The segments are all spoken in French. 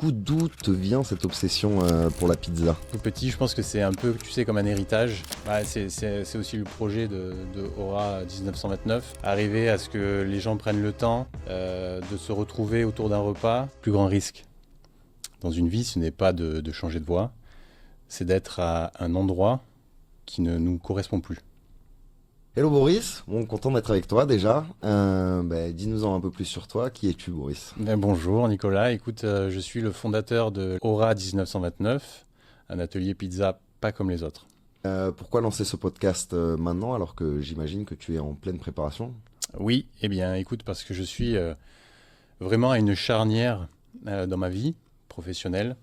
coup, d'où te vient cette obsession pour la pizza? Tout petit, je pense que c'est un peu, tu sais, comme un héritage. C'est aussi le projet de Aura 1929. Arriver à ce que les gens prennent le temps de se retrouver autour d'un repas. Plus grand risque dans une vie, ce n'est pas de changer de voie, c'est d'être à un endroit qui ne nous correspond plus. Hello Boris, bon, content d'être avec toi déjà. Dis-nous-en un peu plus sur toi. Qui es-tu, Boris? Bonjour Nicolas, écoute, je suis le fondateur de Aura 1929, un atelier pizza pas comme les autres. Pourquoi lancer ce podcast maintenant alors que j'imagine que tu es en pleine préparation? Oui, eh bien écoute, parce que je suis vraiment à une charnière dans ma vie professionnelle.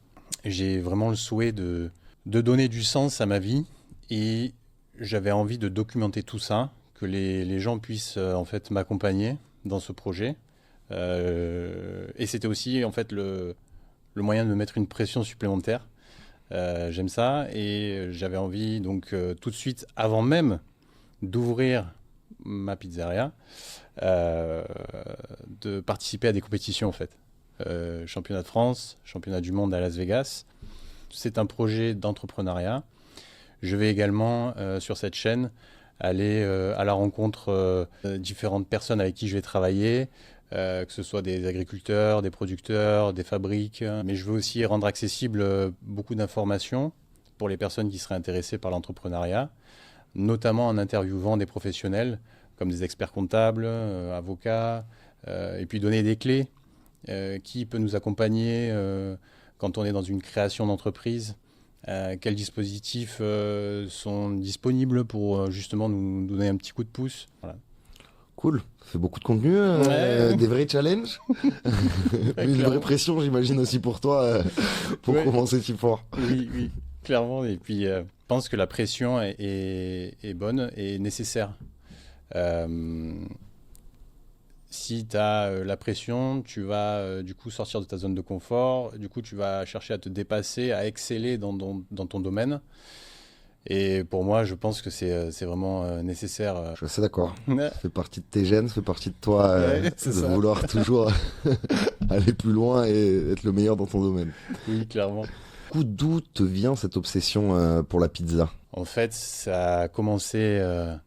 J'ai vraiment le souhait de donner du sens à ma vie et j'avais envie de documenter tout ça, que les gens puissent en fait m'accompagner dans ce projet. Et c'était aussi en fait le moyen de me mettre une pression supplémentaire. J'aime ça et j'avais envie donc tout de suite, avant même d'ouvrir ma pizzeria, de participer à des compétitions en fait. Championnat de France, championnat du monde à Las Vegas. C'est un projet d'entrepreneuriat. Je vais également, sur cette chaîne, aller à la rencontre de différentes personnes avec qui je vais travailler, que ce soit des agriculteurs, des producteurs, des fabriques. Mais je veux aussi rendre accessible beaucoup d'informations pour les personnes qui seraient intéressées par l'entrepreneuriat, notamment en interviewant des professionnels comme des experts comptables, avocats, et puis donner des clés. Qui peut nous accompagner quand on est dans une création d'entreprise? Quels dispositifs sont disponibles pour justement nous donner un petit coup de pouce? Voilà. Cool, ça fait beaucoup de contenu, des vrais challenges. Une vraie pression, j'imagine aussi pour toi, pour commencer si fort. Oui, clairement. Et puis, je pense que la pression est bonne et nécessaire. Si tu as la pression, tu vas du coup sortir de ta zone de confort, du coup tu vas chercher à te dépasser, à exceller dans ton domaine. Et pour moi, je pense que c'est vraiment nécessaire. Je suis assez d'accord. Ça fait partie de tes gènes, ça fait partie de toi de vouloir toujours aller plus loin et être le meilleur dans ton domaine. Oui, clairement. Du coup, d'où te vient cette obsession pour la pizza? En fait, ça a commencé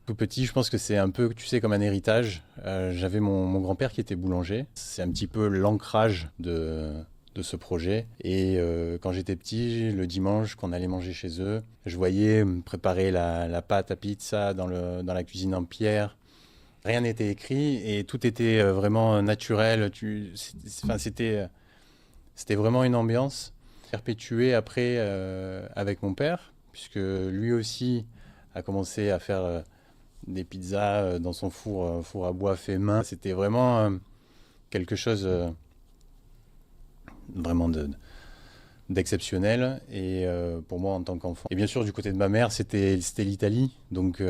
tout petit. Je pense que c'est un peu, tu sais, comme un héritage. J'avais mon grand-père qui était boulanger. C'est un petit peu l'ancrage de ce projet. Et quand j'étais petit, le dimanche, qu'on allait manger chez eux, je voyais me préparer la pâte à pizza dans la cuisine en pierre. Rien n'était écrit et tout était vraiment naturel. C'était vraiment une ambiance perpétuée après avec mon père, puisque lui aussi a commencé à faire des pizzas dans son four à bois fait main. C'était vraiment quelque chose vraiment d'exceptionnel et pour moi en tant qu'enfant. Et bien sûr, du côté de ma mère, c'était l'Italie, donc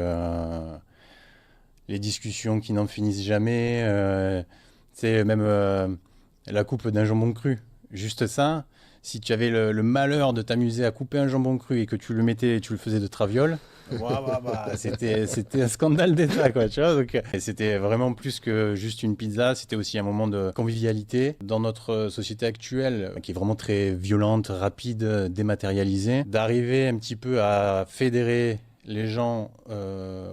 les discussions qui n'en finissent jamais, c'est même la coupe d'un jambon cru. Juste ça, si tu avais le malheur de t'amuser à couper un jambon cru et que tu le faisais de traviole, c'était un scandale d'État, quoi, tu vois. Donc, c'était vraiment plus que juste une pizza, c'était aussi un moment de convivialité. Dans notre société actuelle, qui est vraiment très violente, rapide, dématérialisée, d'arriver un petit peu à fédérer les gens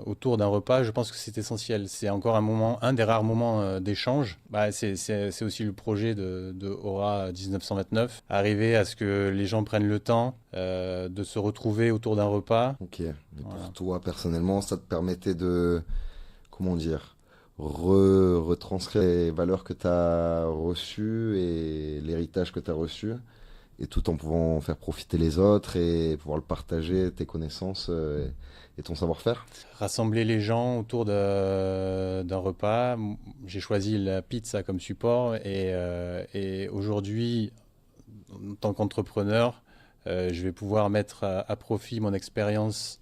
autour d'un repas, je pense que c'est essentiel. C'est encore un des rares moments d'échange. C'est aussi le projet de Aura 1929. Arriver à ce que les gens prennent le temps de se retrouver autour d'un repas. Ok. Et pour toi, personnellement, ça te permettait de, comment dire, retranscrire les valeurs que tu as reçues et l'héritage que tu as reçu, et tout en pouvant faire profiter les autres et pouvoir le partager, tes connaissances et ton savoir-faire. Rassembler les gens autour d'un repas. J'ai choisi la pizza comme support et aujourd'hui, en tant qu'entrepreneur, je vais pouvoir mettre à profit mon expérience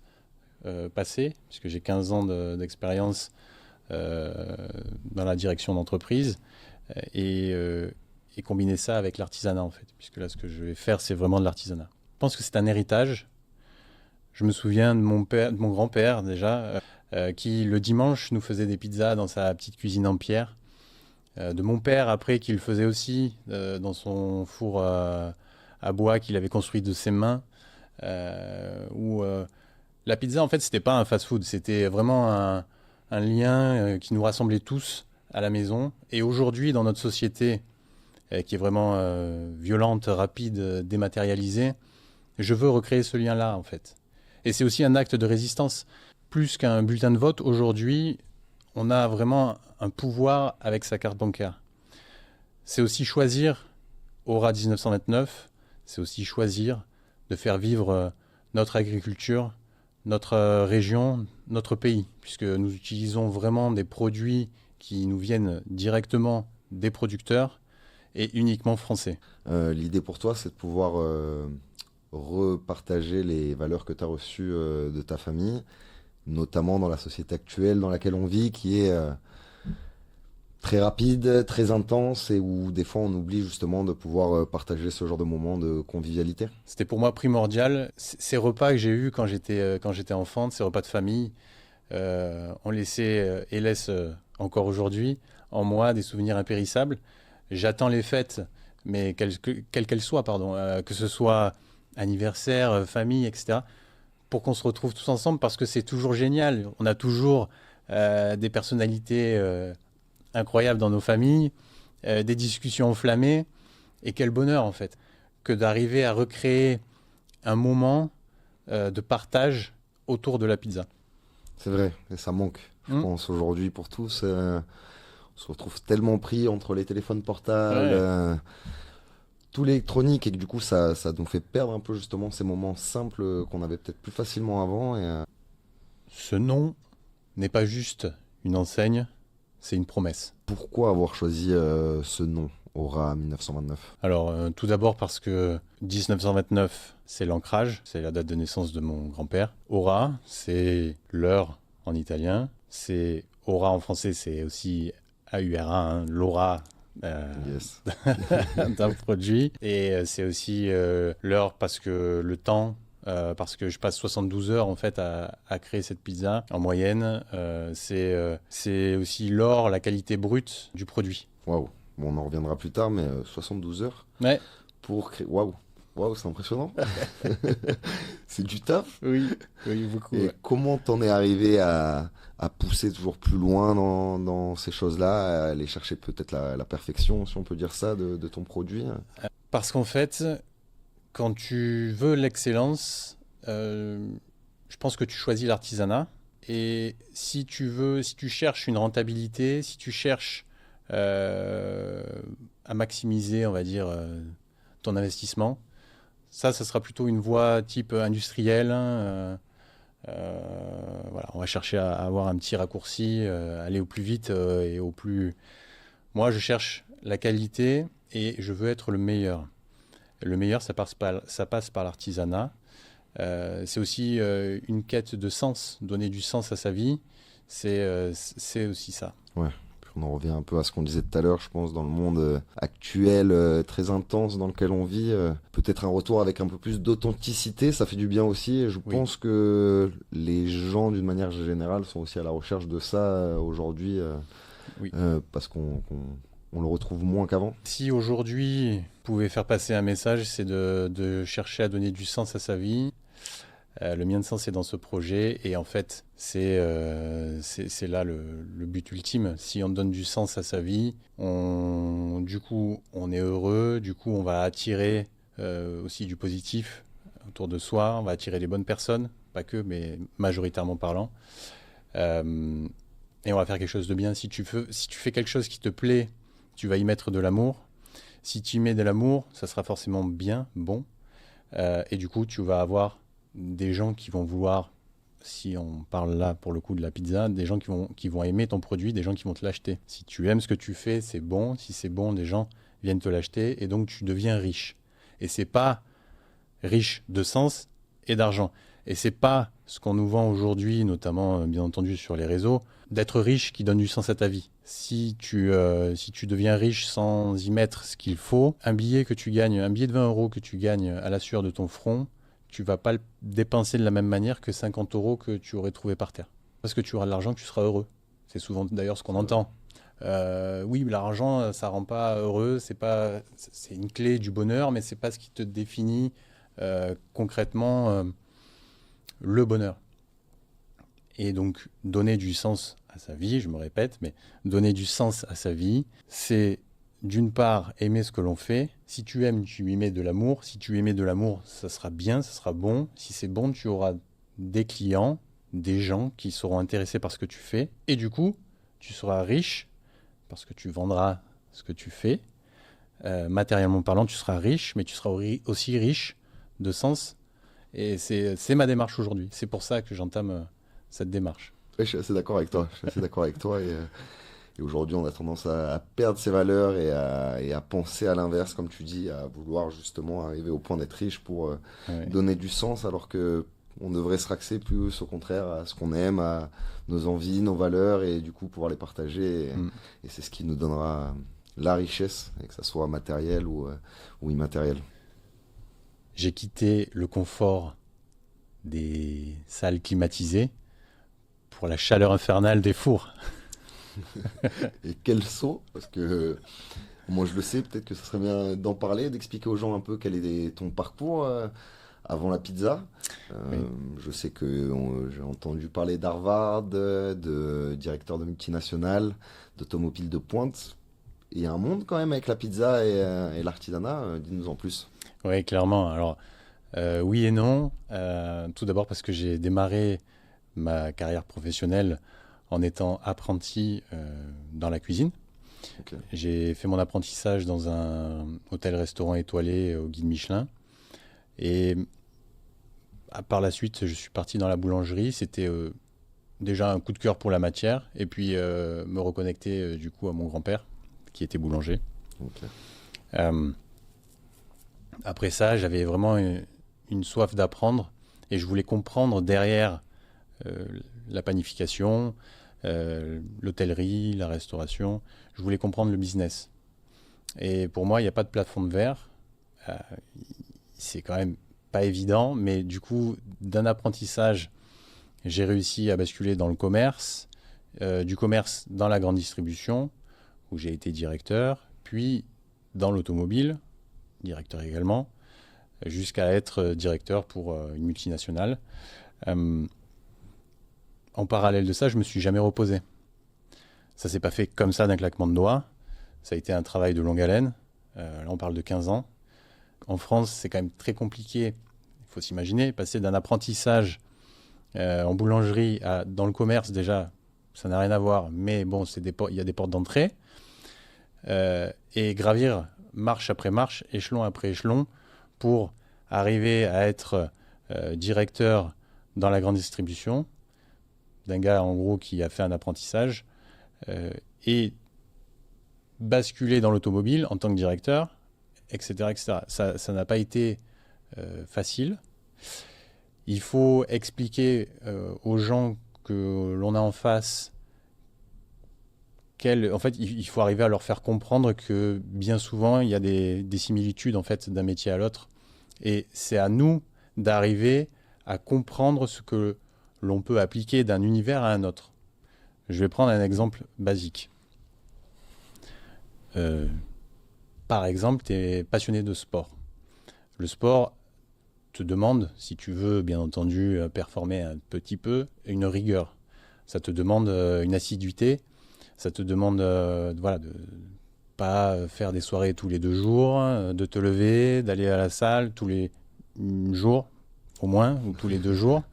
passée, puisque j'ai 15 ans d'expérience dans la direction d'entreprise et combiner ça avec l'artisanat en fait, puisque là ce que je vais faire c'est vraiment de l'artisanat. Je pense que c'est un héritage. Je me souviens de mon grand-père déjà, qui le dimanche nous faisait des pizzas dans sa petite cuisine en pierre. de mon père après qui le faisait aussi dans son four à bois qu'il avait construit de ses mains. Où la pizza, en fait, c'était pas un fast-food, c'était vraiment un lien qui nous rassemblait tous à la maison. Et aujourd'hui, dans notre société, qui est vraiment violente, rapide, dématérialisée, je veux recréer ce lien-là, en fait. Et c'est aussi un acte de résistance. Plus qu'un bulletin de vote, aujourd'hui, on a vraiment un pouvoir avec sa carte bancaire. C'est aussi choisir, Aura 1929, c'est aussi choisir de faire vivre notre agriculture, notre région, notre pays, puisque nous utilisons vraiment des produits qui nous viennent directement des producteurs et uniquement français. L'idée pour toi, c'est de pouvoir repartager les valeurs que tu as reçues de ta famille, notamment dans la société actuelle dans laquelle on vit, qui est très rapide, très intense, et où des fois on oublie justement de pouvoir partager ce genre de moments de convivialité. C'était pour moi primordial. Ces repas que j'ai eus quand j'étais enfant, ces repas de famille, ont laissé et laissent encore aujourd'hui en moi des souvenirs impérissables. J'attends les fêtes, mais quelles qu'elles soient, pardon, que ce soit anniversaire, famille, etc., pour qu'on se retrouve tous ensemble parce que c'est toujours génial. On a toujours des personnalités incroyables dans nos familles, des discussions enflammées. Et quel bonheur, en fait, que d'arriver à recréer un moment de partage autour de la pizza. C'est vrai, et ça manque, je pense, aujourd'hui pour tous. On se retrouve tellement pris entre les téléphones portables, tout l'électronique, et que du coup, ça nous fait perdre un peu justement ces moments simples qu'on avait peut-être plus facilement avant. Ce nom n'est pas juste une enseigne, c'est une promesse. Pourquoi avoir choisi ce nom, Aura 1929? Alors, tout d'abord parce que 1929, c'est l'ancrage, c'est la date de naissance de mon grand-père. Aura, c'est l'heure en italien. C'est Aura en français, c'est aussi AURA, hein, l'aura Yes. d'un produit. Et c'est aussi l'heure parce que le temps, parce que je passe 72 heures en fait à créer cette pizza en moyenne. C'est aussi l'or, la qualité brute du produit. Waouh. Bon, on en reviendra plus tard, mais 72 heures Ouais. pour créer. Waouh. Waouh, c'est impressionnant. C'est du taf. Oui, oui, beaucoup. Et Ouais. comment t'en es arrivé à pousser toujours plus loin dans ces choses-là, à aller chercher peut-être la perfection, si on peut dire ça, de ton produit? Parce qu'en fait, quand tu veux l'excellence, je pense que tu choisis l'artisanat. Et si tu cherches une rentabilité, si tu cherches à maximiser, on va dire, ton investissement, ça sera plutôt une voie type industrielle. Hein, voilà, on va chercher à avoir un petit raccourci, aller au plus vite et au plus. Moi, je cherche la qualité et je veux être le meilleur. Le meilleur, ça passe par l'artisanat. C'est aussi une quête de sens, donner du sens à sa vie. C'est aussi ça. Ouais. On en revient un peu à ce qu'on disait tout à l'heure, je pense, dans le monde actuel, très intense dans lequel on vit. Peut-être un retour avec un peu plus d'authenticité, ça fait du bien aussi. Et je pense que les gens, d'une manière générale, sont aussi à la recherche de ça aujourd'hui, parce qu'on le retrouve moins qu'avant. Si aujourd'hui, vous pouvez faire passer un message, c'est de chercher à donner du sens à sa vie. Le mien de sens est dans ce projet et en fait c'est là le but ultime. Si on donne du sens à sa vie, du coup on est heureux, du coup on va attirer aussi du positif autour de soi, on va attirer les bonnes personnes, pas que mais majoritairement parlant, et on va faire quelque chose de bien. Si tu fais quelque chose qui te plaît, tu vas y mettre de l'amour. Si tu y mets de l'amour, ça sera forcément bien, bon, et du coup tu vas avoir des gens qui vont vouloir, si on parle là pour le coup de la pizza, des gens qui vont aimer ton produit, des gens qui vont te l'acheter. Si tu aimes ce que tu fais, c'est bon. Si c'est bon, des gens viennent te l'acheter et donc tu deviens riche. Et c'est pas riche de sens et d'argent. Et c'est pas ce qu'on nous vend aujourd'hui, notamment bien entendu sur les réseaux, d'être riche qui donne du sens à ta vie. Si tu deviens riche sans y mettre ce qu'il faut, un billet de 20 € que tu gagnes à la sueur de ton front, tu vas pas le dépenser de la même manière que 50 € que tu aurais trouvé par terre. Parce que tu auras de l'argent, que tu seras heureux. C'est souvent d'ailleurs ce qu'on entend. Oui, l'argent, ça rend pas heureux, c'est une clé du bonheur, mais c'est pas ce qui te définit concrètement le bonheur. Et donc, donner du sens à sa vie, je me répète, mais donner du sens à sa vie, c'est d'une part aimer ce que l'on fait. Si tu aimes, tu y mets de l'amour. Si tu y mets de l'amour, ça sera bien, ça sera bon. Si c'est bon, tu auras des clients, des gens qui seront intéressés par ce que tu fais. Et du coup, tu seras riche parce que tu vendras ce que tu fais. Matériellement parlant, tu seras riche, mais tu seras aussi riche de sens. Et c'est ma démarche aujourd'hui. C'est pour ça que j'entame cette démarche. Ouais, je suis assez d'accord avec toi. Je suis assez d'accord avec toi. Et aujourd'hui, on a tendance à perdre ses valeurs et à penser à l'inverse, comme tu dis, à vouloir justement arriver au point d'être riche pour Ouais. donner du sens, alors que on devrait se raxer plus au contraire à ce qu'on aime, à nos envies, nos valeurs, et du coup pouvoir les partager. Mm. Et c'est ce qui nous donnera la richesse, et que ça soit matériel ou immatériel. J'ai quitté le confort des salles climatisées pour la chaleur infernale des fours. Et quel saut, parce que moi je le sais, peut-être que ce serait bien d'en parler, d'expliquer aux gens un peu quel est ton parcours avant la pizza. Oui. Je sais que j'ai entendu parler d'Harvard, de directeur de multinationales, d'automobile de pointe. Il y a un monde quand même avec la pizza et l'artisanat, dis-nous en plus. Oui, clairement. Alors, oui et non. Tout d'abord parce que j'ai démarré ma carrière professionnelle en étant apprenti dans la cuisine. Ok. J'ai fait mon apprentissage dans un hôtel-restaurant étoilé au guide Michelin. Et par la suite, je suis parti dans la boulangerie. C'était déjà un coup de cœur pour la matière. Et puis me reconnecter du coup à mon grand-père, qui était boulanger. Ok. Euh, Après ça, j'avais vraiment une soif d'apprendre. Et je voulais comprendre derrière euh, la panification, l'hôtellerie, la restauration. Je voulais comprendre le business. Et pour moi, il n'y a pas de plafond de verre. Euh, c'est quand même pas évident, mais du coup, d'un apprentissage, j'ai réussi à basculer dans le commerce, du commerce dans la grande distribution, où j'ai été directeur, puis dans l'automobile, directeur également, jusqu'à être directeur pour une multinationale. Euh, En parallèle de ça, je me suis jamais reposé. Ça s'est pas fait comme ça d'un claquement de doigts. Ça a été un travail de longue haleine. Là, on parle de 15 ans. En France, c'est quand même très compliqué. Il faut s'imaginer, passer d'un apprentissage en boulangerie dans le commerce, déjà, ça n'a rien à voir. Mais bon, il y a des portes d'entrée. Et gravir marche après marche, échelon après échelon, pour arriver à être directeur dans la grande distribution, d'un gars en gros qui a fait un apprentissage, et basculer dans l'automobile en tant que directeur, etc. etc. Ça n'a pas été facile. Il faut expliquer aux gens que l'on a en face en fait, il faut arriver à leur faire comprendre que bien souvent, il y a des similitudes en fait, d'un métier à l'autre. Et c'est à nous d'arriver à comprendre ce que l'on peut appliquer d'un univers à un autre. Je vais prendre un exemple basique. Euh, Par exemple, tu es passionné de sport. Le sport te demande, si tu veux bien entendu performer un petit peu, une rigueur. Ça te demande une assiduité. Ça te demande voilà, de pas faire des soirées tous les 2 jours, de te lever, d'aller à la salle tous les jours, au moins, ou tous les 2 jours,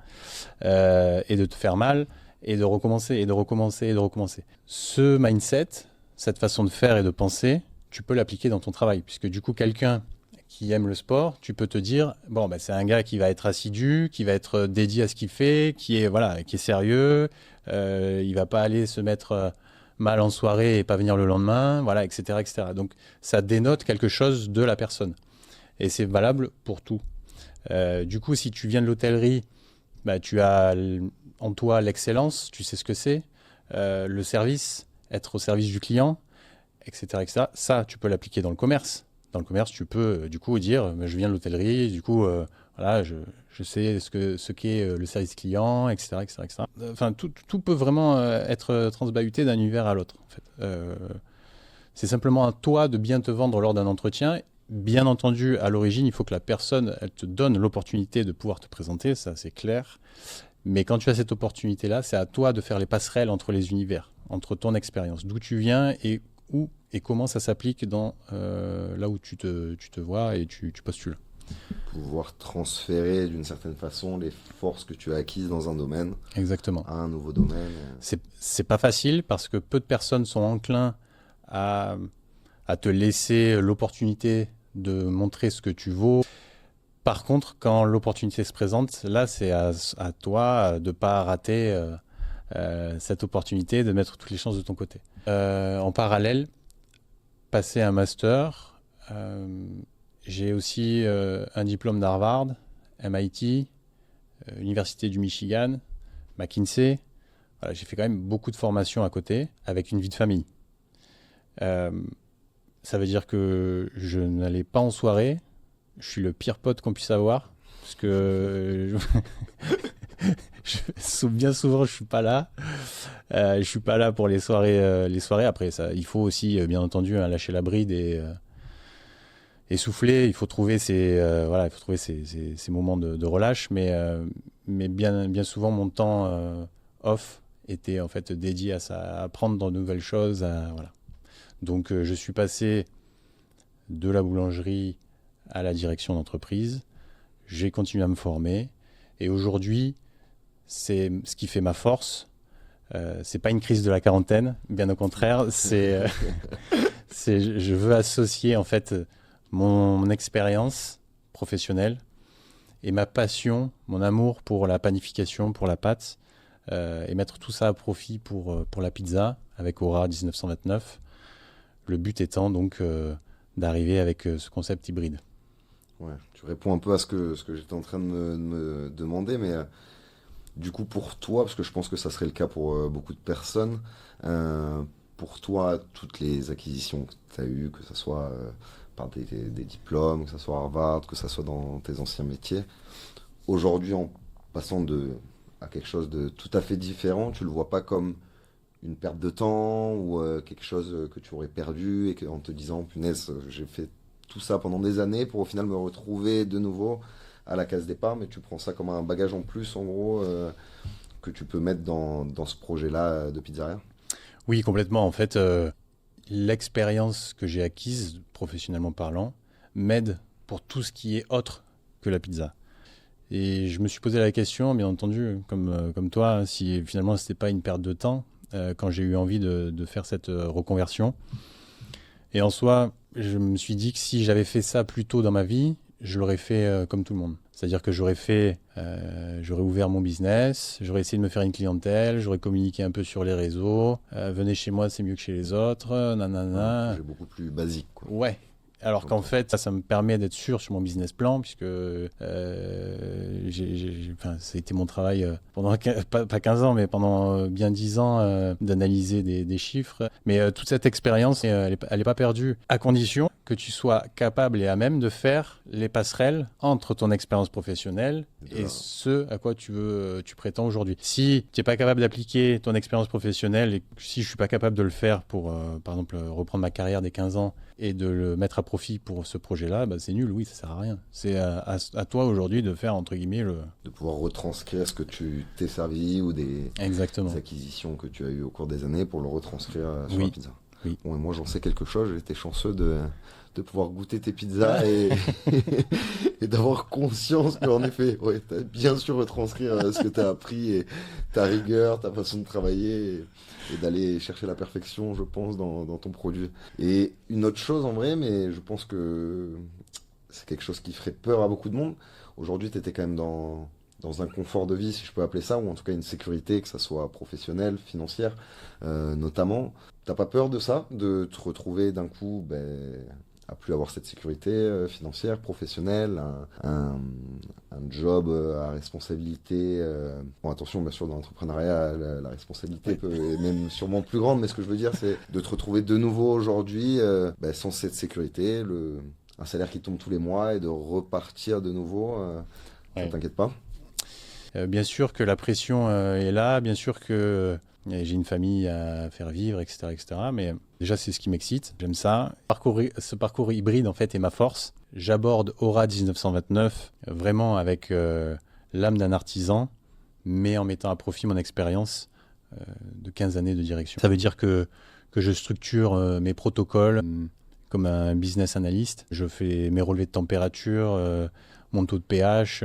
et de te faire mal, et de recommencer, et de recommencer, et de recommencer. Ce mindset, cette façon de faire et de penser, tu peux l'appliquer dans ton travail, puisque du coup, quelqu'un qui aime le sport, tu peux te dire, bon, bah, c'est un gars qui va être assidu, qui va être dédié à ce qu'il fait, voilà, qui est sérieux, il va pas aller se mettre mal en soirée et pas venir le lendemain, voilà, etc., etc. Donc, ça dénote quelque chose de la personne. Et c'est valable pour tout. Du coup, si tu viens de l'hôtellerie, bah, tu as en toi l'excellence, tu sais ce que c'est, le service, être au service du client, etc., etc. Ça, tu peux l'appliquer dans le commerce. Dans le commerce, tu peux du coup dire, je viens de l'hôtellerie, du coup, Voilà, je sais ce qu'est le service client, etc., etc., etc. Enfin, tout peut vraiment être transbahuté d'un univers à l'autre, en fait. C'est simplement à toi de bien te vendre lors d'un entretien. Bien entendu, à l'origine, il faut que la personne, elle te donne l'opportunité de pouvoir te présenter, ça c'est clair. Mais quand tu as cette opportunité-là, c'est à toi de faire les passerelles entre les univers, entre ton expérience, d'où tu viens et où et comment ça s'applique dans là où tu te vois et tu postules. Pouvoir transférer d'une certaine façon les forces que tu as acquises dans un domaine Exactement. à un nouveau domaine. C'est pas facile parce que peu de personnes sont enclins à, à te laisser l'opportunité de montrer ce que tu vaux. Par contre, quand l'opportunité se présente, là, c'est à toi de ne pas rater cette opportunité, de mettre toutes les chances de ton côté. En parallèle, passer un master. J'ai aussi un diplôme d'Harvard, MIT, Université du Michigan, McKinsey. Voilà, j'ai fait quand même beaucoup de formations à côté, avec une vie de famille. Ça veut dire que je n'allais pas en soirée. Je suis le pire pote qu'on puisse avoir. Parce que bien souvent, je suis pas là. Je suis pas là pour les soirées. Les soirées. Après, ça, il faut aussi, bien entendu, lâcher la bride et souffler. Il faut trouver il faut trouver ces moments de relâche. Mais bien souvent, mon temps off était en fait dédié à ça, à apprendre de nouvelles choses. Voilà. Donc, je suis passé de la boulangerie à la direction d'entreprise. J'ai continué à me former. Et aujourd'hui, c'est ce qui fait ma force. C'est pas une crise de la quarantaine, bien au contraire. Je veux associer en fait mon expérience professionnelle et ma passion, mon amour pour la panification, pour la pâte, et mettre tout ça à profit pour la pizza avec Aura 1929. Le but étant donc d'arriver avec ce concept hybride. Ouais, tu réponds un peu à ce que j'étais en train de me demander, mais du coup pour toi, parce que je pense que ça serait le cas pour beaucoup de personnes, pour toi, toutes les acquisitions que tu as eues, que ce soit par des diplômes, que ce soit Harvard, que ce soit dans tes anciens métiers, aujourd'hui en passant à quelque chose de tout à fait différent, tu le vois pas comme une perte de temps ou quelque chose que tu aurais perdu et en te disant, punaise, j'ai fait tout ça pendant des années pour au final me retrouver de nouveau à la case départ, mais tu prends ça comme un bagage en plus, en gros, que tu peux mettre dans ce projet-là de pizzeria. Oui, complètement. En fait, l'expérience que j'ai acquise, professionnellement parlant, m'aide pour tout ce qui est autre que la pizza. Et je me suis posé la question, bien entendu, comme toi, si finalement c'était pas une perte de temps quand j'ai eu envie de faire cette reconversion. Et en soi, je me suis dit que si j'avais fait ça plus tôt dans ma vie, je l'aurais fait comme tout le monde. C'est-à-dire que j'aurais ouvert mon business, j'aurais essayé de me faire une clientèle, j'aurais communiqué un peu sur les réseaux. Venez chez moi, c'est mieux que chez les autres, nanana. C'est beaucoup plus basique, quoi. Ouais. Alors qu'en fait, ça me permet d'être sûr sur mon business plan, puisque ça a été mon travail pendant pas 15 ans, mais pendant bien 10 ans d'analyser des chiffres. Mais toute cette expérience, elle est pas perdue, à condition que tu sois capable et à même de faire les passerelles entre ton expérience professionnelle et ce à quoi tu prétends aujourd'hui. Si tu n'es pas capable d'appliquer ton expérience professionnelle et si je ne suis pas capable de le faire pour, par exemple, reprendre ma carrière des 15 ans et de le mettre à profit pour ce projet-là, bah c'est nul, oui, ça sert à rien. C'est à toi aujourd'hui de faire, entre guillemets, de pouvoir retranscrire ce que tu t'es servi ou Exactement. des acquisitions que tu as eues au cours des années pour le retranscrire sur la pizza. Oui. Bon, et moi, j'en sais quelque chose. J'ai été chanceux de pouvoir goûter tes pizzas et d'avoir conscience qu'en effet, ouais, tu as bien su retranscrire ce que tu as appris et ta rigueur, ta façon de travailler et d'aller chercher la perfection, je pense, dans ton produit. Et une autre chose en vrai, mais je pense que c'est quelque chose qui ferait peur à beaucoup de monde. Aujourd'hui, tu étais quand même dans un confort de vie, si je peux appeler ça, ou en tout cas une sécurité, que ça soit professionnelle, financière, notamment. T'as pas peur de ça, de te retrouver d'un coup à plus avoir cette sécurité financière, professionnelle, un job à responsabilité. Bon, attention, bien sûr, dans l'entrepreneuriat, la responsabilité est même sûrement plus grande, mais ce que je veux dire, c'est de te retrouver de nouveau aujourd'hui sans cette sécurité, un salaire qui tombe tous les mois et de repartir de nouveau, ça Ouais. t'inquiète pas? Bien sûr que la pression est là, bien sûr que j'ai une famille à faire vivre, etc., etc. Mais déjà, c'est ce qui m'excite. J'aime ça. Ce parcours hybride, en fait, est ma force. J'aborde Aura 1929 vraiment avec l'âme d'un artisan, mais en mettant à profit mon expérience de 15 années de direction. Ça veut dire que je structure mes protocoles comme un business analyst. Je fais mes relevés de température, mon taux de pH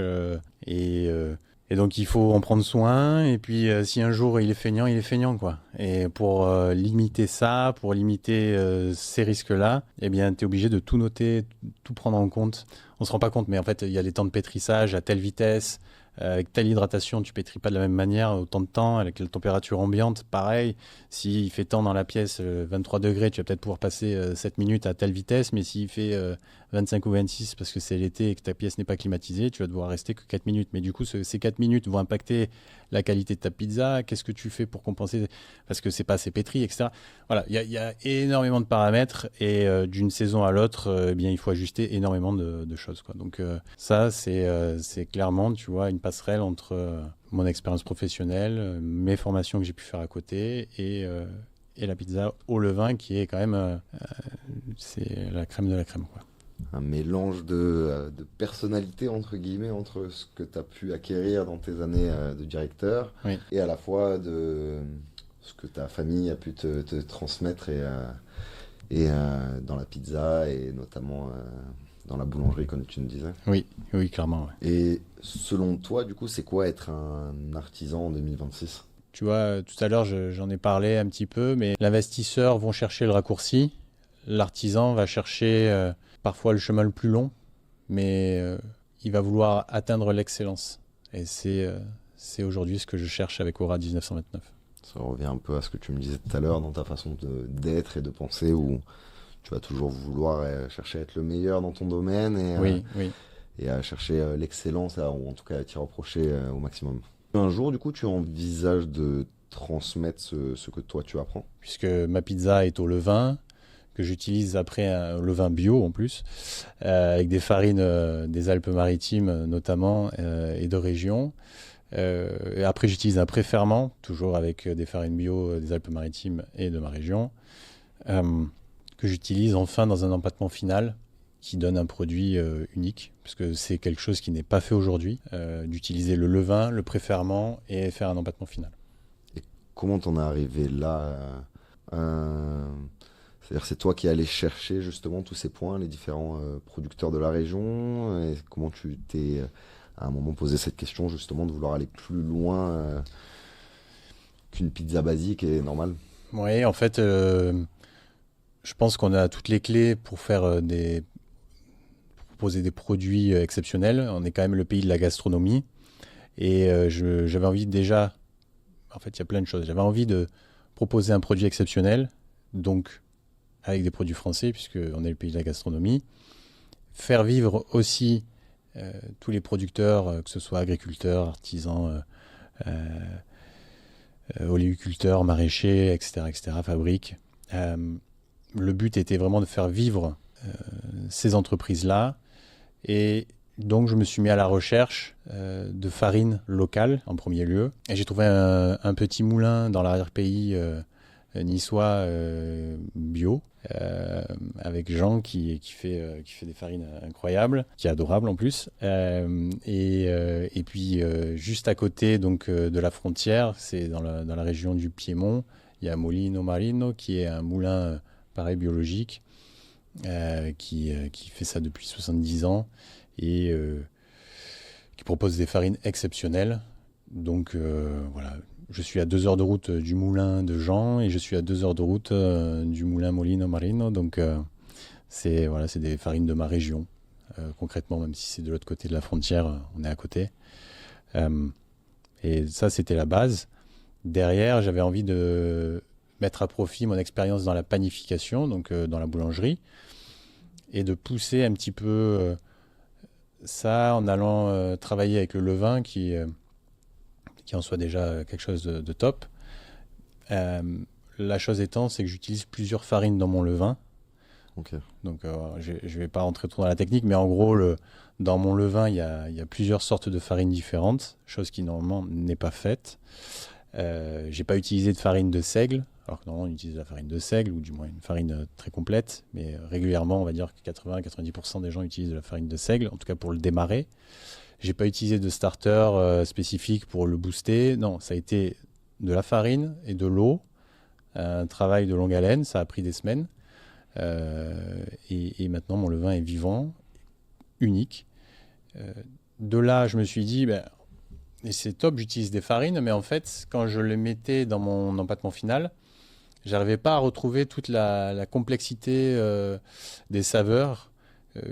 et donc il faut en prendre soin. Et puis si un jour il est feignant quoi. Et pour limiter ça, pour limiter ces risques-là, eh bien tu es obligé de tout noter, tout prendre en compte. On se rend pas compte, mais en fait il y a les temps de pétrissage à telle vitesse. Avec telle hydratation, tu pétris pas de la même manière autant de temps. Avec la température ambiante, pareil. S'il fait temps dans la pièce 23 degrés, tu vas peut-être pouvoir passer 7 minutes à telle vitesse. Mais s'il fait 25 ou 26 parce que c'est l'été et que ta pièce n'est pas climatisée, tu vas devoir rester que 4 minutes. Mais du coup, ces 4 minutes vont impacter la qualité de ta pizza. Qu'est-ce que tu fais pour compenser? Parce que c'est pas assez pétri, etc. Voilà, il y a énormément de paramètres et d'une saison à l'autre, eh bien, il faut ajuster énormément de choses, quoi. Donc ça, c'est clairement, tu vois, une passerelle entre mon expérience professionnelle, mes formations que j'ai pu faire à côté et la pizza au levain qui est quand même c'est la crème de la crème, quoi. Un mélange de personnalité, entre guillemets, entre ce que tu as pu acquérir dans tes années de directeur Oui. et à la fois de ce que ta famille a pu te transmettre dans la pizza et notamment dans la boulangerie, comme tu me disais. Oui, oui, clairement. Ouais. Et selon toi, du coup, c'est quoi être un artisan en 2026? Tu vois, tout à l'heure, j'en ai parlé un petit peu, mais l'investisseur vont chercher le raccourci, l'artisan va chercher parfois le chemin le plus long, mais il va vouloir atteindre l'excellence. Et c'est aujourd'hui ce que je cherche avec Aura 1929. Ça revient un peu à ce que tu me disais tout à l'heure dans ta façon d'être et de penser, où tu vas toujours vouloir chercher à être le meilleur dans ton domaine Oui, oui. et à chercher l'excellence, ou en tout cas à t'y rapprocher au maximum. Un jour, du coup, tu envisages de transmettre ce que toi tu apprends? Puisque ma pizza est au levain, que j'utilise après un levain bio en plus, avec des farines des Alpes-Maritimes notamment et de région. Et après, j'utilise un préferment, toujours avec des farines bio des Alpes-Maritimes et de ma région, que j'utilise enfin dans un empattement final qui donne un produit unique, parce que c'est quelque chose qui n'est pas fait aujourd'hui, d'utiliser le levain, le préferment et faire un empattement final. Et comment t'en es arrivé là c'est-à-dire, c'est toi qui allais chercher justement tous ces points, les différents producteurs de la région, et comment tu t'es à un moment posé cette question justement de vouloir aller plus loin qu'une pizza basique et normale? Oui, en fait, je pense qu'on a toutes les clés pour faire pour proposer des produits exceptionnels. On est quand même le pays de la gastronomie. Et j'avais envie déjà, en fait, il y a plein de choses. J'avais envie de proposer un produit exceptionnel, donc avec des produits français, puisqu'on est le pays de la gastronomie. Faire vivre aussi tous les producteurs, que ce soit agriculteurs, artisans, oléiculteurs, maraîchers, etc., etc., fabriques. Le but était vraiment de faire vivre ces entreprises-là. Et donc, je me suis mis à la recherche de farine locale en premier lieu. Et j'ai trouvé un petit moulin dans l'arrière-pays niçois bio, avec Jean qui fait des farines incroyables, qui est adorable en plus. Et puis, juste à côté donc, de la frontière, c'est dans la région du Piémont, il y a Molino Marino, qui est un moulin pareil biologique, qui fait ça depuis 70 ans et qui propose des farines exceptionnelles. Donc voilà, je suis à 2 heures de route du moulin de Jean et je suis à 2 heures de route du moulin Molino Marino. Donc c'est des farines de ma région. Concrètement, même si c'est de l'autre côté de la frontière, on est à côté. Et ça, c'était la base. Derrière, j'avais envie de mettre à profit mon expérience dans la panification, donc dans la boulangerie, et de pousser un petit peu ça en allant travailler avec le levain qui en soit déjà quelque chose de top. La chose étant, c'est que j'utilise plusieurs farines dans mon levain. Ok. Donc, je ne vais pas rentrer trop dans la technique, mais en gros, dans mon levain, il y a plusieurs sortes de farines différentes, chose qui normalement n'est pas faite. J'ai pas utilisé de farine de seigle, alors que normalement on utilise la farine de seigle, ou du moins une farine très complète, mais régulièrement, on va dire que 80-90% des gens utilisent de la farine de seigle, en tout cas pour le démarrer. J'ai pas utilisé de starter spécifique pour le booster. Non, ça a été de la farine et de l'eau, un travail de longue haleine, ça a pris des semaines. Et maintenant, mon levain est vivant, unique. De là, je me suis dit, ben, et c'est top, j'utilise des farines, mais en fait, quand je les mettais dans mon empattement final, j'arrivais pas à retrouver toute la complexité des saveurs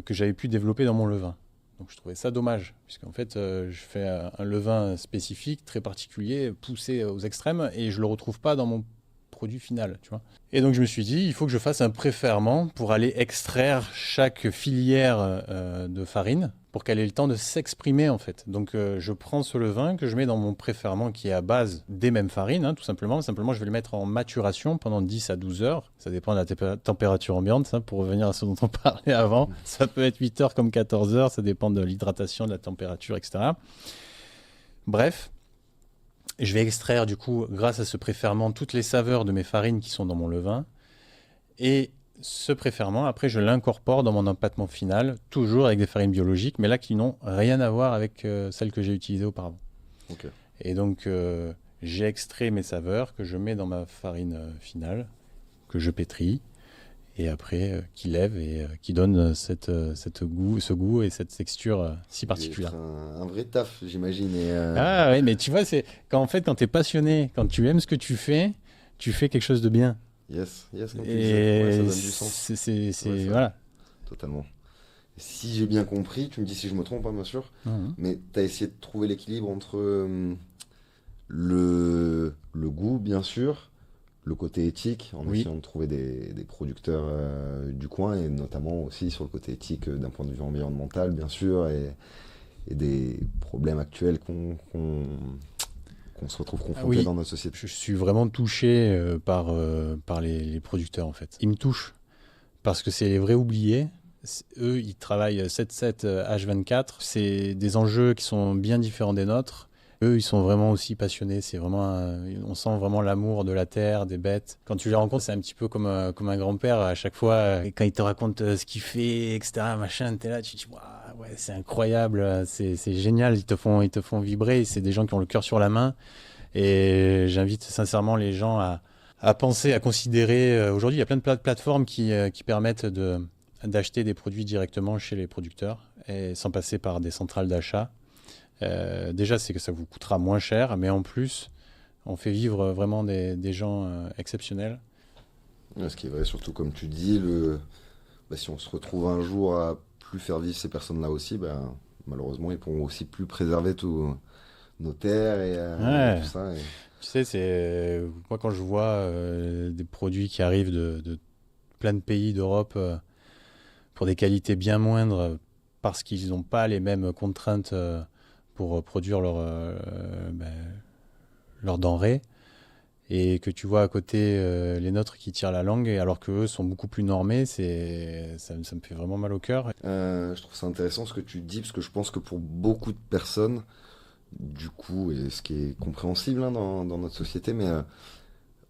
que j'avais pu développer dans mon levain. Donc je trouvais ça dommage, puisqu'en fait, je fais un levain spécifique, très particulier, poussé aux extrêmes, et je le retrouve pas dans mon produit final, tu vois. Et donc je me suis dit, il faut que je fasse un préferment pour aller extraire chaque filière de farine pour qu'elle ait le temps de s'exprimer en fait. Donc je prends ce levain que je mets dans mon préferment qui est à base des mêmes farines, hein, tout simplement. Simplement, je vais le mettre en maturation pendant 10 à 12 heures. Ça dépend de la température ambiante, hein, pour revenir à ce dont on parlait avant. Ça peut être 8 heures comme 14 heures, ça dépend de l'hydratation, de la température, etc. Bref. Je vais extraire du coup, grâce à ce préferment, toutes les saveurs de mes farines qui sont dans mon levain. Et ce préferment, après, je l'incorpore dans mon empattement final, toujours avec des farines biologiques, mais là qui n'ont rien à voir avec celles que j'ai utilisées auparavant. Ok. Et donc, j'ai extrait mes saveurs que je mets dans ma farine finale, que je pétris, et après qui lève et qui donne ce goût et cette texture si particulière. C'est un vrai taf, j'imagine. Ah oui, mais tu vois, c'est quand tu es passionné, quand tu aimes ce que tu fais quelque chose de bien. Yes, comme tu Et disais. Ouais, ça donne du sens. c'est ça- voilà. Totalement. Si j'ai bien compris, tu me dis si je me trompe, hein, bien sûr, Mhm. mais tu as essayé de trouver l'équilibre entre le goût, bien sûr, le côté éthique, en Oui. essayant de trouver des producteurs du coin, et notamment aussi sur le côté éthique d'un point de vue environnemental, bien sûr, et des problèmes actuels qu'on se retrouve confrontés Oui. dans notre société. Je suis vraiment touché par les producteurs en fait. Ils me touchent parce que c'est les vrais oubliés. Eux, ils travaillent 7/7 H24. C'est des enjeux qui sont bien différents des nôtres. Eux, ils sont vraiment aussi passionnés. C'est vraiment, on sent vraiment l'amour de la terre, des bêtes. Quand tu les rencontres, c'est un petit peu comme un grand-père à chaque fois. Et quand il te raconte ce qu'il fait, etc., machin, t'es là, tu te dis, waouh, ouais, c'est incroyable, c'est génial. Ils te font vibrer. C'est des gens qui ont le cœur sur la main. Et j'invite sincèrement les gens à penser, à considérer. Aujourd'hui, il y a plein de plateformes qui permettent d'acheter des produits directement chez les producteurs et sans passer par des centrales d'achat. Déjà, c'est que ça vous coûtera moins cher, mais en plus, on fait vivre vraiment des gens exceptionnels. Ouais, ce qui est vrai, surtout comme tu dis, si on se retrouve un jour à plus faire vivre ces personnes-là aussi, malheureusement, ils pourront aussi plus préserver tous nos terres et Ouais. tout ça. Tu sais, moi quand je vois des produits qui arrivent de plein de pays d'Europe pour des qualités bien moindres parce qu'ils n'ont pas les mêmes contraintes pour produire leurs denrées et que tu vois à côté les nôtres qui tirent la langue alors qu'eux sont beaucoup plus normés, ça me fait vraiment mal au cœur. Je trouve ça intéressant ce que tu dis, parce que je pense que pour beaucoup de personnes, du coup, et ce qui est compréhensible hein, dans notre société, mais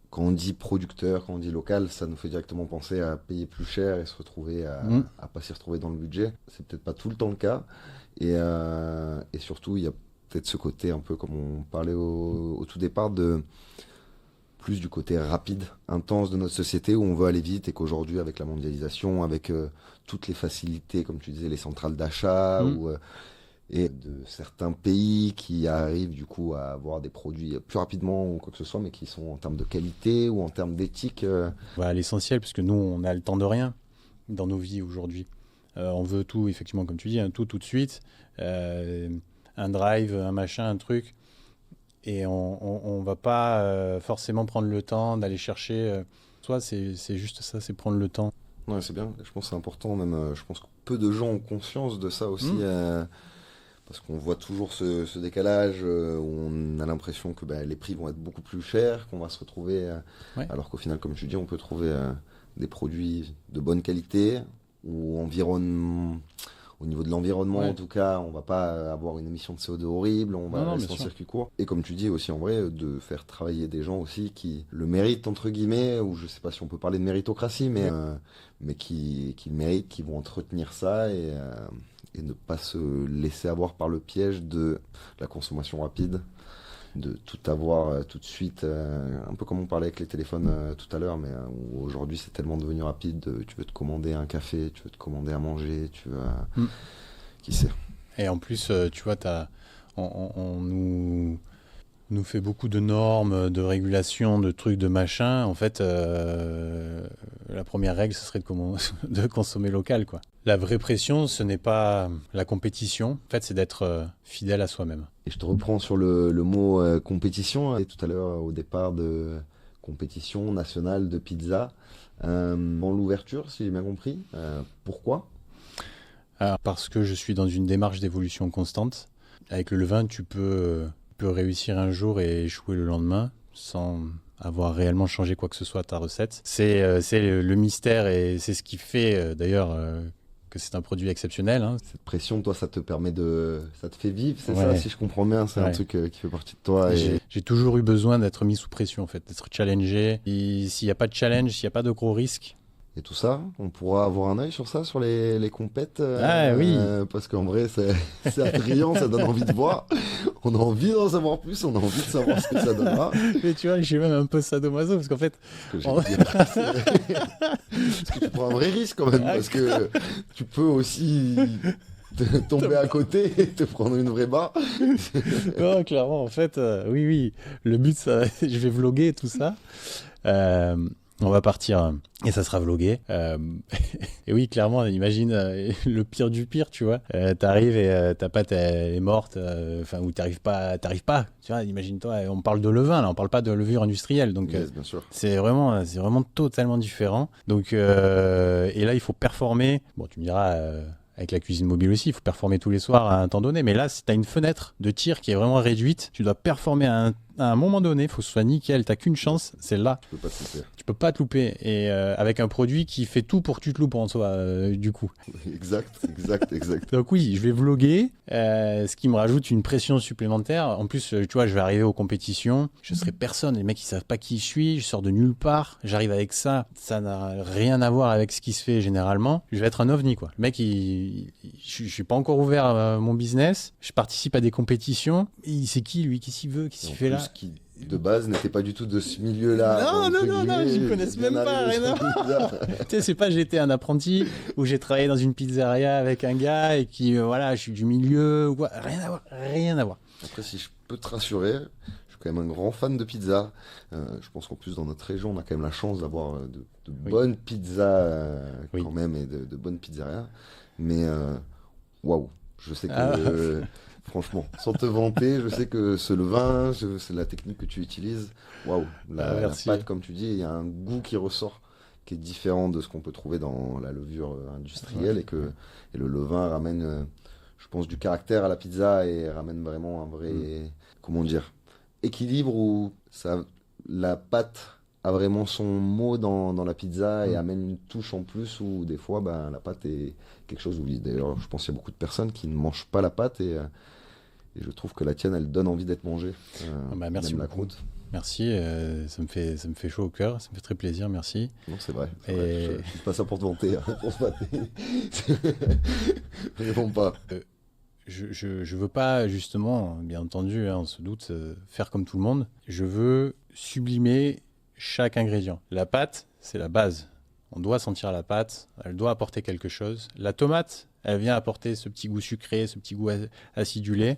quand on dit producteur, quand on dit local, ça nous fait directement penser à payer plus cher et se retrouver à pas s'y retrouver dans le budget. C'est peut-être pas tout le temps le cas. Et surtout, il y a peut-être ce côté un peu comme on parlait au tout départ plus du côté rapide, intense de notre société où on veut aller vite et qu'aujourd'hui, avec la mondialisation, avec toutes les facilités, comme tu disais, les centrales d'achat et de certains pays qui arrivent du coup à avoir des produits plus rapidement ou quoi que ce soit, mais qui sont en termes de qualité ou en termes d'éthique. On va à l'essentiel, puisque nous, on a le temps de rien dans nos vies aujourd'hui. On veut tout, effectivement, comme tu dis, tout de suite. Un drive, un machin, un truc. Et on va pas forcément prendre le temps d'aller chercher. Soit c'est juste ça, c'est prendre le temps. Ouais, c'est bien. Je pense que c'est important, même. Je pense que peu de gens ont conscience de ça aussi. Parce qu'on voit toujours ce décalage où on a l'impression que les prix vont être beaucoup plus chers, qu'on va se retrouver, Ouais. alors qu'au final, comme tu dis, on peut trouver des produits de bonne qualité, ou au niveau de l'environnement Ouais. en tout cas, on va pas avoir une émission de CO2 horrible, on Non, va non, bien rester en sûr. circuit court. Et comme tu dis aussi en vrai, de faire travailler des gens aussi qui le méritent entre guillemets, ou je sais pas si on peut parler de méritocratie, mais qui le méritent, qui vont entretenir ça et ne pas se laisser avoir par le piège de la consommation rapide, de tout avoir tout de suite, un peu comme on parlait avec les téléphones tout à l'heure, mais où aujourd'hui c'est tellement devenu rapide, tu veux te commander un café, tu veux te commander à manger, tu veux... Mm. qui sait? Et en plus, tu vois, on nous fait beaucoup de normes, de régulations, de trucs, de machins. En fait, la première règle, ce serait de consommer local, quoi. La vraie pression, ce n'est pas la compétition. En fait, c'est d'être fidèle à soi-même. Et je te reprends sur le mot compétition, et tout à l'heure au départ de compétition nationale de pizza, dans l'ouverture, si j'ai bien compris, pourquoi? Alors, parce que je suis dans une démarche d'évolution constante. Avec le levain, tu peux réussir un jour et échouer le lendemain sans avoir réellement changé quoi que ce soit à ta recette. C'est le mystère et c'est ce qui fait d'ailleurs que c'est un produit exceptionnel, hein. Cette pression, toi, ça te permet ça te fait vivre, c'est ça, Ouais. si je comprends bien, c'est un Ouais. truc qui fait partie de toi. Et J'ai toujours eu besoin d'être mis sous pression, en fait, d'être challengé. Et s'il n'y a pas de challenge, s'il n'y a pas de gros risques. Et tout ça, on pourra avoir un œil sur ça, sur les compètes, Ah oui. parce qu'en vrai, c'est attrayant, ça donne envie de voir. On a envie d'en savoir plus, on a envie de savoir ce que ça donnera. Mais tu vois, j'ai même un peu sadomaso parce qu'en fait, Ce que j'ai bien appris, parce que tu prends un vrai risque quand même, parce que tu peux aussi tomber à côté et te prendre une vraie barre. non, clairement, en fait, oui, oui, le but, ça, je vais vloguer tout ça. Euh, on va partir et ça sera vlogué. Et oui, clairement, imagine le pire du pire, tu vois. T'arrives et ta pâte elle est morte, enfin, ou t'arrives pas, tu vois. Imagine-toi, on parle de levain là, on parle pas de levure industrielle, donc Yes, bien sûr. c'est vraiment totalement différent. Donc, et là, il faut performer. Bon, tu me diras. Avec la cuisine mobile aussi, il faut performer tous les soirs à un temps donné. Mais là, si tu as une fenêtre de tir qui est vraiment réduite, tu dois performer à un moment donné, il faut que ce soit nickel, tu n'as qu'une chance, c'est là. Tu peux pas te louper. Tu peux pas te louper. Et avec un produit qui fait tout pour que tu te loupes en soi, du coup. Exact, exact, exact. Donc oui, je vais vloguer, ce qui me rajoute une pression supplémentaire. En plus, tu vois, je vais arriver aux compétitions, je serai personne, les mecs ils savent pas qui je suis, je sors de nulle part, j'arrive avec ça n'a rien à voir avec ce qui se fait généralement. Je vais être un ovni, quoi. Le mec, je suis pas encore ouvert à mon business, je participe à des compétitions, c'est qui lui, qu'est-ce qu'il veut, qu'est-ce Et en qu'il fait là? plus, qui de base n'était pas du tout de ce milieu-là. Non, entre non, non, non, guillemets, j'y connaisse bien même pas, arrivé rien à sur Pizza. Tu sais, c'est pas j'étais un apprenti ou j'ai travaillé dans une pizzeria avec un gars et qui, voilà, je suis du milieu ou quoi. Rien à voir, rien à voir. Après, si je peux te rassurer, je suis quand même un grand fan de pizza. Je pense qu'en plus, dans notre région, on a quand même la chance d'avoir de Oui. bonnes pizzas Oui. quand même et de bonnes pizzerias. Mais waouh, je sais que Ah. franchement, sans te vanter, je sais que ce levain, c'est la technique que tu utilises. Waouh, Ah, la merci. pâte, comme tu dis, il y a un goût qui ressort qui est différent de ce qu'on peut trouver dans la levure industrielle et le levain ramène, je pense, du caractère à la pizza et ramène vraiment un vrai, comment dire, équilibre où la pâte a vraiment son mot dans la pizza et amène une touche en plus où des fois ben, la pâte est quelque chose où d'ailleurs je pense qu'il y a beaucoup de personnes qui ne mangent pas la pâte et je trouve que la tienne elle donne envie d'être mangée. Bah, merci même la beaucoup. croûte. Merci, ça me fait chaud au cœur, ça me fait très plaisir, merci. Non, c'est vrai. Et- Je ne dis pas ça pour te vanter, hein, pour se vanter. Vraiment pas. Je veux pas, justement, bien entendu, hein, on se doute, faire comme tout le monde. Je veux sublimer chaque ingrédient. La pâte, c'est la base. On doit sentir la pâte, elle doit apporter quelque chose. La tomate, elle vient apporter ce petit goût sucré, ce petit goût acidulé.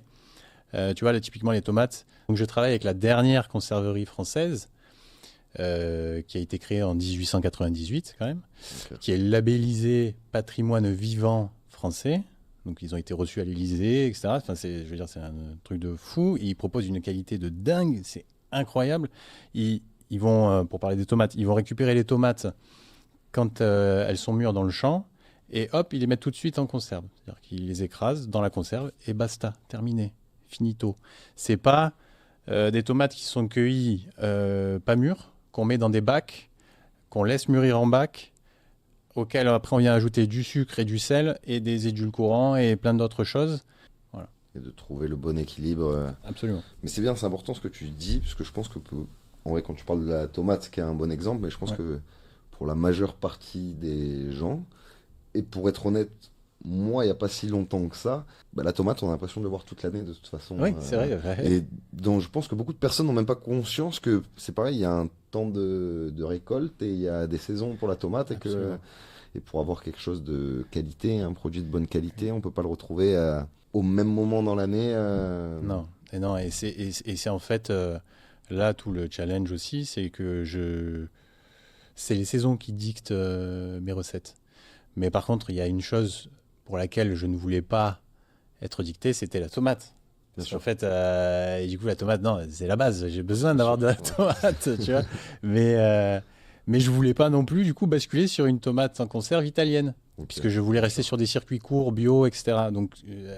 Tu vois, là, typiquement, les tomates. Donc, je travaille avec la dernière conserverie française, qui a été créée en 1898, quand même, Ok. qui est labellisée patrimoine vivant français. Donc, ils ont été reçus à l'Élysée, etc. Enfin, je veux dire, c'est un truc de fou. Ils proposent une qualité de dingue. C'est incroyable. Ils vont, pour parler des tomates, ils vont récupérer les tomates quand elles sont mûres dans le champ. Et hop, ils les mettent tout de suite en conserve. C'est-à-dire qu'ils les écrasent dans la conserve et basta, terminé, finito. C'est pas des tomates qui sont cueillies pas mûres, qu'on met dans des bacs, qu'on laisse mûrir en bac, auquel après on vient ajouter du sucre et du sel et des édulcorants et plein d'autres choses. Voilà. Et de trouver le bon équilibre. Absolument. Mais c'est bien, c'est important ce que tu dis, parce que je pense que, en vrai, quand tu parles de la tomate, qui est un bon exemple, mais je pense que pour la majeure partie des gens, et pour être honnête, moi, il n'y a pas si longtemps que ça, bah, la tomate, on a l'impression de le voir toute l'année de toute façon. Oui, c'est vrai. Et donc, je pense que beaucoup de personnes n'ont même pas conscience que c'est pareil, il y a un temps de récolte et il y a des saisons pour la tomate et pour avoir quelque chose de qualité, un produit de bonne qualité, on ne peut pas le retrouver au même moment dans l'année. Non, et c'est en fait là tout le challenge aussi, c'est que c'est les saisons qui dictent mes recettes. Mais par contre, il y a une chose pour laquelle je ne voulais pas être dicté, c'était la tomate. Parce qu'en fait, et du coup, la tomate, non, c'est la base. J'ai besoin d'avoir de la tomate, tu vois. Mais je voulais pas non plus, du coup, basculer sur une tomate en conserve italienne. Okay. Puisque je voulais rester sur des circuits courts, bio, etc. Donc,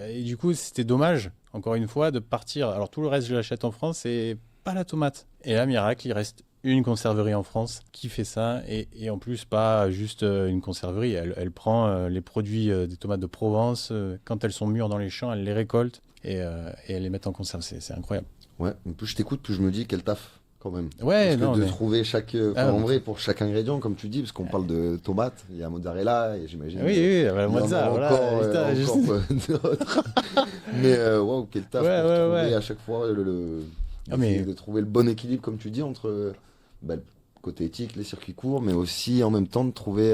et du coup, c'était dommage, encore une fois, de partir. Alors, tout le reste, je l'achète en France et pas la tomate. Et là, miracle, il reste une conserverie en France qui fait ça. Et en plus, pas juste une conserverie. Elle prend les produits des tomates de Provence. Quand elles sont mûres dans les champs, elle les récolte et elle les met en conserve. C'est incroyable. Ouais, plus je t'écoute, plus je me dis quel taf. Quand même. Ouais, parce que de trouver chaque. En vrai, pour chaque ingrédient, comme tu dis, parce qu'on parle de tomates, il y a mozzarella, et j'imagine. Oui, la mozza, voilà. Encore d'autres. Mais waouh, quel taf pour trouver à chaque fois de trouver le bon équilibre, comme tu dis, entre le côté éthique, les circuits courts, mais aussi en même temps de trouver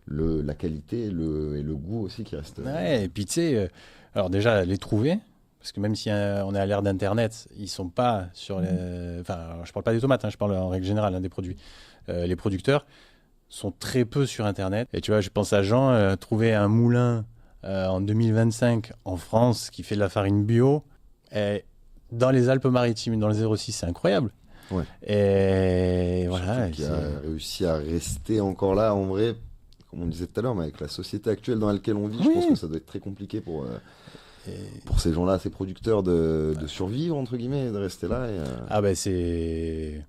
la qualité et le goût aussi qui reste. Ouais, et puis tu sais, alors déjà, les trouver. Parce que même si on est à l'ère d'Internet, ils ne sont pas sur les... Enfin, je ne parle pas des tomates, je parle en règle générale des produits. Les producteurs sont très peu sur Internet. Et tu vois, je pense à Jean, trouver un moulin en 2025 en France qui fait de la farine bio, dans les Alpes-Maritimes, dans le 06, c'est incroyable. Ouais. Et voilà. Qui a réussi à rester encore là, en vrai, comme on disait tout à l'heure, mais avec la société actuelle dans laquelle on vit, je pense que ça doit être très compliqué pour ces gens-là, ces producteurs, de survivre, entre guillemets, de rester là. Ah ben c'est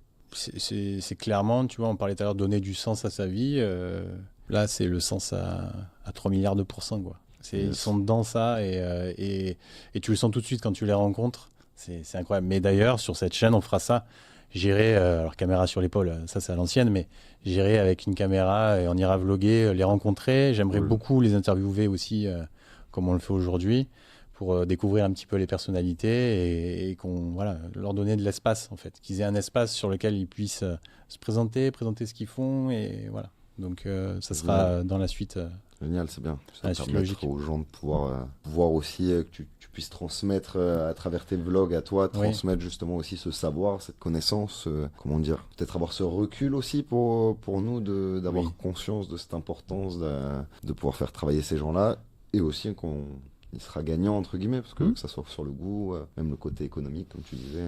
clairement, tu vois, on parlait tout à l'heure de donner du sens à sa vie. Là, c'est le sens à 3 milliards de %, quoi. Ils sont dans ça et tu le sens tout de suite quand tu les rencontres. C'est incroyable. Mais d'ailleurs, sur cette chaîne, on fera ça. J'irai, alors caméra sur l'épaule, ça c'est à l'ancienne, mais j'irai avec une caméra et on ira vloguer, les rencontrer. J'aimerais beaucoup les interviewer aussi, comme on le fait aujourd'hui, pour découvrir un petit peu les personnalités et leur donner de l'espace, en fait. Qu'ils aient un espace sur lequel ils puissent se présenter ce qu'ils font, et voilà. Donc ça sera dans la suite. Génial, c'est bien. Ça permettre aux gens de pouvoir voir aussi que tu puisses transmettre à travers tes vlogs à toi, transmettre justement aussi ce savoir, cette connaissance, comment dire, peut-être avoir ce recul aussi pour nous d'avoir conscience de cette importance de pouvoir faire travailler ces gens-là, et aussi il sera gagnant entre guillemets, parce que ça soit sur le goût, même le côté économique, comme tu disais.